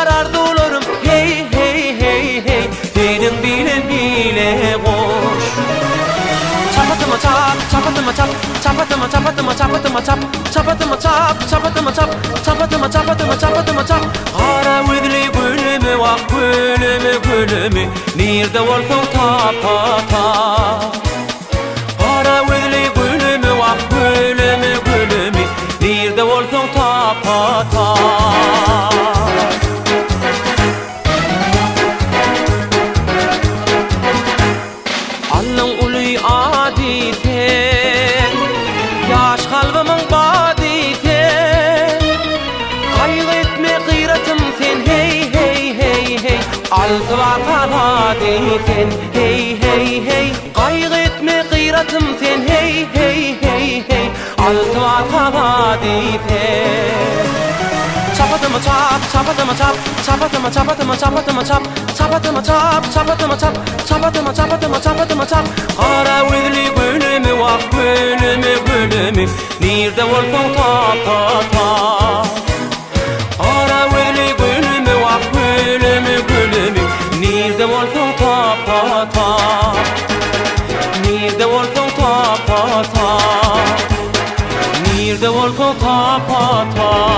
arzularım hey hey hey hey senin bile koş. Çapatıma çap, çapatıma çap, çapatıma çapatıma çapatıma çap, çapatıma çap, çapatıma çap, çapatıma çapatıma çapatıma çap. Ara güdli gülümü vak gülümü nerede olsun tapa tap. Ara güdli gülümü vak gülümü nerede olsun tapa tap. Alın uluy adi sen, yaş kalbımın badi sen. Kaygı etme gıyratım sen hey hey hey hey. Altı vaka badi sen hey hey hey. Kaygı etme gıyratım sen hey hey hey hey. Altı vaka badi sen. Çapatıma çap, çapatıma çap, çapatıma çapatıma çapatıma çap, çapatıma çap, çapatıma çap, çapatıma çapatıma çapatıma çap. Kara güdli gülümü vak gülümü nerede olsun tapa tap. Kara güdli gülümü vak gülümü nerede olsun tapa tap. Nerede olsun tapa tap. Nerede olsun tapa tap.